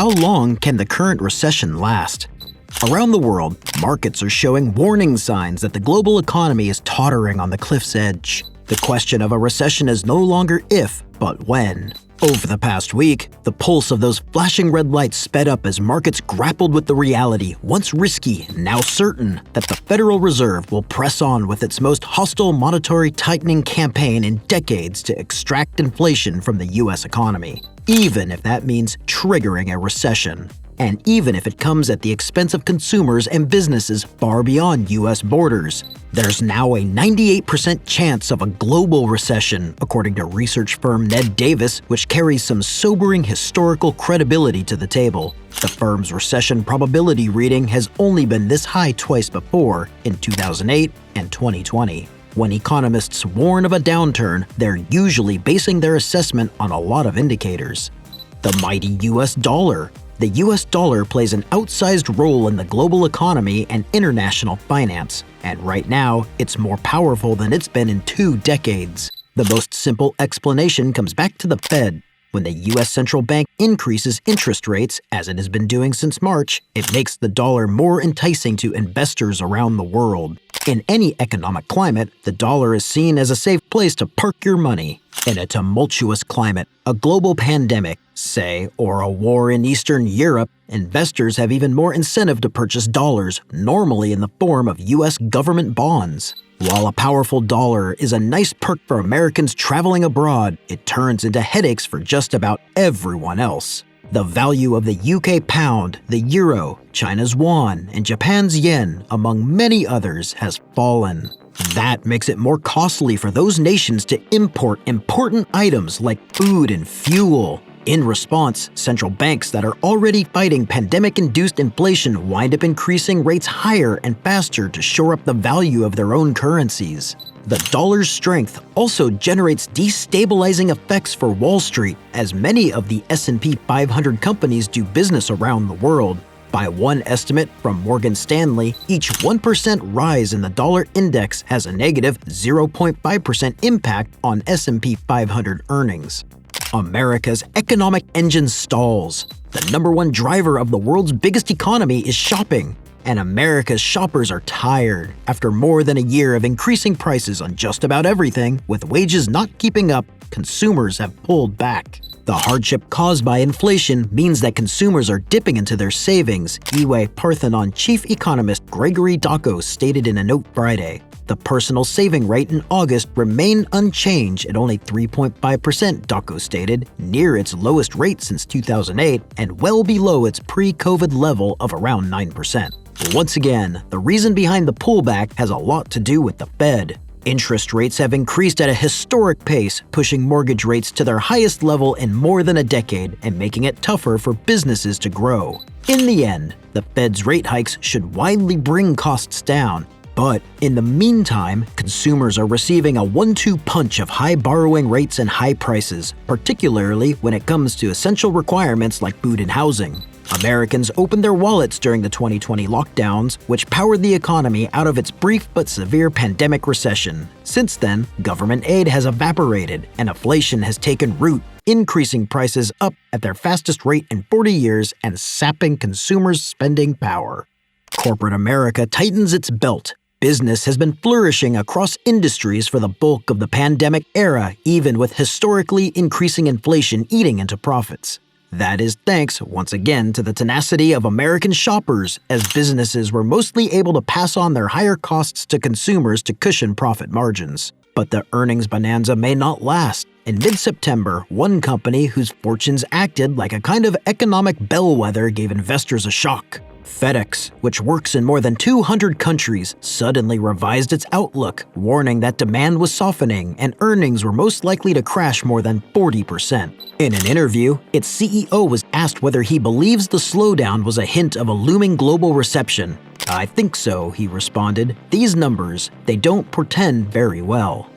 how long can the current recession last? Around the world, markets are showing warning signs that the global economy is tottering on the cliff's edge. The question of a recession is no longer if, but when. Over the past week, the pulse of those flashing red lights sped up as markets grappled with the reality, once risky, now certain, that the Federal Reserve will press on with its most hostile monetary tightening campaign in decades to extract inflation from the US economy, even if that means triggering a recession. And even if it comes at the expense of consumers and businesses far beyond US borders. There's now a 98% chance of a global recession, according to research firm Ned Davis, which carries some sobering historical credibility to the table. The firm's recession probability reading has only been this high twice before, in 2008 and 2020. When economists warn of a downturn, they're usually basing their assessment on a lot of indicators. The mighty US dollar. The US dollar plays an outsized role in the global economy and international finance, and right now, it's more powerful than it's been in 2 decades. The most simple explanation comes back to the Fed. When the US central bank increases interest rates, as it has been doing since March, it makes the dollar more enticing to investors around the world. In any economic climate, the dollar is seen as a safe place to park your money. In a tumultuous climate, a global pandemic, say, or a war in Eastern Europe, investors have even more incentive to purchase dollars, normally in the form of US government bonds. While a powerful dollar is a nice perk for Americans traveling abroad, it turns into headaches for just about everyone else. The value of the UK pound, the euro, China's yuan, and Japan's yen, among many others, has fallen. That makes it more costly for those nations to import important items like food and fuel. In response, central banks that are already fighting pandemic-induced inflation wind up increasing rates higher and faster to shore up the value of their own currencies. The dollar's strength also generates destabilizing effects for Wall Street, as many of the S&P 500 companies do business around the world. By one estimate from Morgan Stanley, each 1% rise in the dollar index has a negative 0.5% impact on S&P 500 earnings. America's economic engine stalls. The #1 driver of the world's biggest economy is shopping. And America's shoppers are tired. After more than a year of increasing prices on just about everything, with wages not keeping up, consumers have pulled back. The hardship caused by inflation means that consumers are dipping into their savings, Eway Parthenon chief economist Gregory Dacko stated in a note Friday. The personal saving rate in August remained unchanged at only 3.5%, Dacko stated, near its lowest rate since 2008 and well below its pre-COVID level of around 9%. Once again, the reason behind the pullback has a lot to do with the Fed. Interest rates have increased at a historic pace, pushing mortgage rates to their highest level in more than a decade and making it tougher for businesses to grow. In the end, the Fed's rate hikes should widely bring costs down. But in the meantime, consumers are receiving a 1-2 punch of high borrowing rates and high prices, particularly when it comes to essential requirements like food and housing. Americans opened their wallets during the 2020 lockdowns, which powered the economy out of its brief but severe pandemic recession. Since then, government aid has evaporated and inflation has taken root, increasing prices up at their fastest rate in 40 years and sapping consumers' spending power. Corporate America tightens its belt. Business has been flourishing across industries for the bulk of the pandemic era, even with historically increasing inflation eating into profits. That is thanks, once again, to the tenacity of American shoppers, as businesses were mostly able to pass on their higher costs to consumers to cushion profit margins. But the earnings bonanza may not last. In mid-September, one company whose fortunes acted like a kind of economic bellwether gave investors a shock. FedEx, which works in more than 200 countries, suddenly revised its outlook, warning that demand was softening and earnings were most likely to crash more than 40%. In an interview, its CEO was asked whether he believes the slowdown was a hint of a looming global recession. "I think so," he responded. "These numbers, they don't portend very well."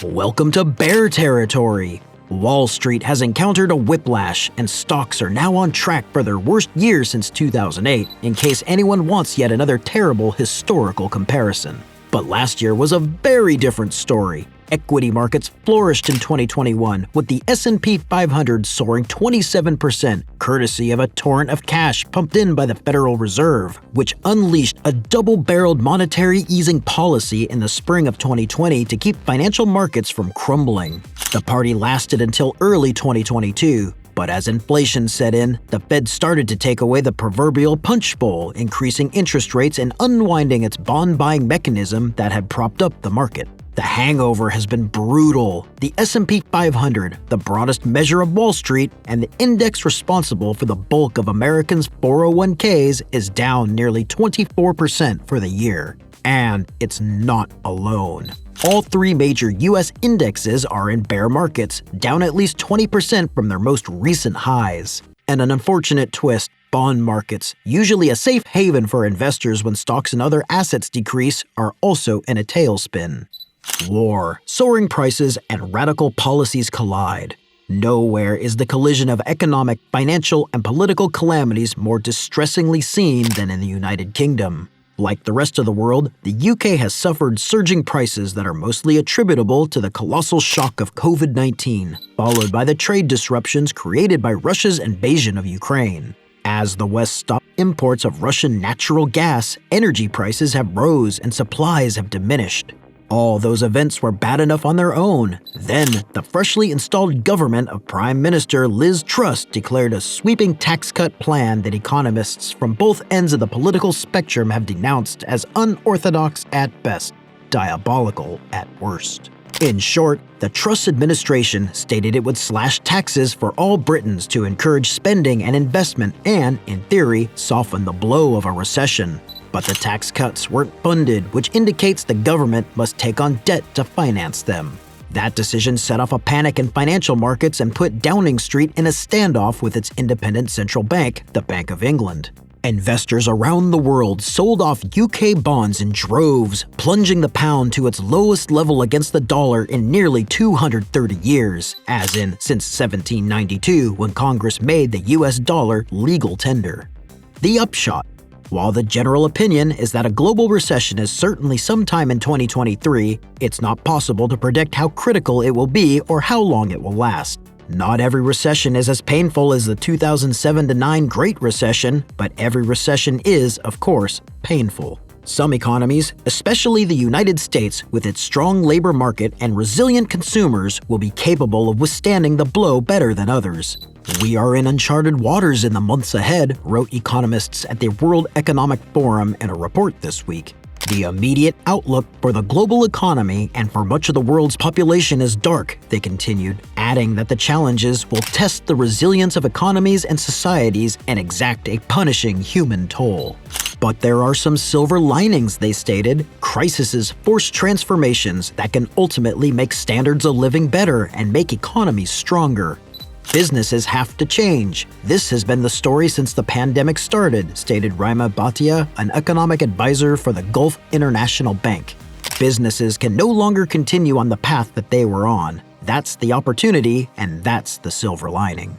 Welcome to bear territory. Wall Street has encountered a whiplash, and stocks are now on track for their worst year since 2008, in case anyone wants yet another terrible historical comparison. But last year was a very different story. Equity markets flourished in 2021, with the S&P 500 soaring 27%, courtesy of a torrent of cash pumped in by the Federal Reserve, which unleashed a double-barreled monetary easing policy in the spring of 2020 to keep financial markets from crumbling. The party lasted until early 2022, but as inflation set in, the Fed started to take away the proverbial punch bowl, increasing interest rates and unwinding its bond-buying mechanism that had propped up the market. The hangover has been brutal. The S&P 500, the broadest measure of Wall Street and the index responsible for the bulk of Americans' 401ks, is down nearly 24% for the year. And it's not alone. All three major U.S. indexes are in bear markets, down at least 20% from their most recent highs. And an unfortunate twist, bond markets, usually a safe haven for investors when stocks and other assets decrease, are also in a tailspin. War, soaring prices, and radical policies collide. Nowhere is the collision of economic, financial, and political calamities more distressingly seen than in the United Kingdom. Like the rest of the world, the UK has suffered surging prices that are mostly attributable to the colossal shock of COVID-19, followed by the trade disruptions created by Russia's invasion of Ukraine. As the West stopped imports of Russian natural gas, energy prices have rose and supplies have diminished. All those events were bad enough on their own. Then, the freshly installed government of Prime Minister Liz Truss declared a sweeping tax cut plan that economists from both ends of the political spectrum have denounced as unorthodox at best, diabolical at worst. In short, the Truss administration stated it would slash taxes for all Britons to encourage spending and investment and, in theory, soften the blow of a recession. But the tax cuts weren't funded, which indicates the government must take on debt to finance them. That decision set off a panic in financial markets and put Downing Street in a standoff with its independent central bank, the Bank of England. Investors around the world sold off UK bonds in droves, plunging the pound to its lowest level against the dollar in nearly 230 years, as in since 1792 when Congress made the US dollar legal tender. The upshot: while the general opinion is that a global recession is certainly sometime in 2023, it's not possible to predict how critical it will be or how long it will last. Not every recession is as painful as the 2007-9 Great Recession, but every recession is, of course, painful. Some economies, especially the United States, with its strong labor market and resilient consumers, will be capable of withstanding the blow better than others. We are in uncharted waters in the months ahead, wrote economists at the World Economic Forum in a report this week. The immediate outlook for the global economy and for much of the world's population is dark, they continued, adding that the challenges will test the resilience of economies and societies and exact a punishing human toll. But there are some silver linings, they stated. Crises force transformations that can ultimately make standards of living better and make economies stronger. Businesses have to change. This has been the story since the pandemic started, stated Raima Bhatia, an economic advisor for the Gulf International Bank. Businesses can no longer continue on the path that they were on. That's the opportunity, and that's the silver lining.